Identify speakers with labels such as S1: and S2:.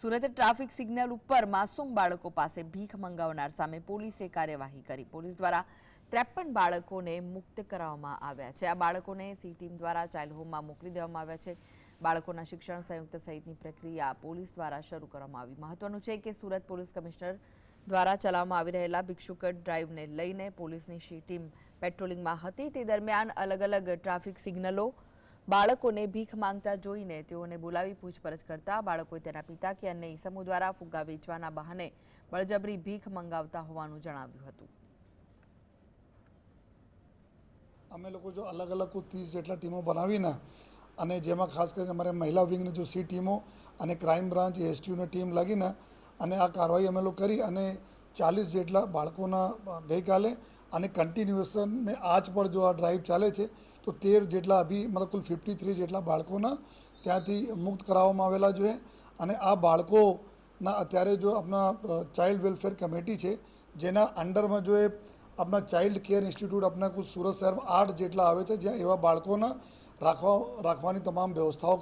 S1: સુરતે traffic signal ઉપર માસૂમ બાળકો પાસે ભીખ મંગાવનાર સામે પોલીસે કાર્યવાહી કરી। પોલીસ દ્વારા 53 બાળકોને મુક્ત કરવામાં આવ્યા છે। આ બાળકોને સી ટીમ દ્વારા ચાઇલ્ડ હોમમાં મોકલી દેવામાં આવ્યા છે। બાળકોના શિક્ષણ સંયુક્ત સહિતની પ્રક્રિયા પોલીસ દ્વારા શરૂ કરવામાં આવી। મહત્વનું છે કે સુરત પોલીસ કમિશનર દ્વારા ચલાવવામાં આવી રહેલા ભિક્ષુકટ ડ્રાઈવને લઈને પોલીસની સી ટીમ પેટ્રોલિંગમાં હતી। તે દરમિયાન અલગ અલગ ટ્રાફિક સિગ્નલો બાળકોને ભીખ માંગતા જોઈને તેઓને બોલાવી પૂછપરછ કરતા બાળકોએ તેના પિતા કે અન્ય ઈસમો દ્વારા ફુગ્ગા વેચવાના બહાને બળજબરી ભીખ મંગાવતા હોવાનું જણાવ્યું હતું।
S2: અમે લોકો જો અલગ અલગ 30 જેટલા ટીમો બનાવીને અને જેમાં ખાસ કરીને અમારે મહિલા વિંગની જો સી ટીમો અને ક્રાઇમ બ્રાન્ચ એસટીયુની ટીમ લાગીને અને આ કાર્યવાહી અમે લોકો કરી અને 40 જેટલા બાળકોના ગઈકાલે અને કન્ટિન્યુએશન મેં આજ પર જો આ ડ્રાઈવ ચાલે છે તો 13 જેટલા અભી મતલબ કુલ 53 જેટલા બાળકોના ત્યાંથી મુક્ત કરાવવામાં આવેલા જોઈએ। અને આ બાળકોના અત્યારે જો આપણા ચાઇલ્ડ વેલફેર કમિટી છે જેના અંડરમાં જો એ આપણા ચાઇલ્ડ કેર ઇન્સ્ટિટ્યૂટ આપણા કુલ સુરત શહેરમાં 8 જેટલા આવે છે જ્યાં એવા બાળકોના રાખવાની તમામ વ્યવસ્થાઓ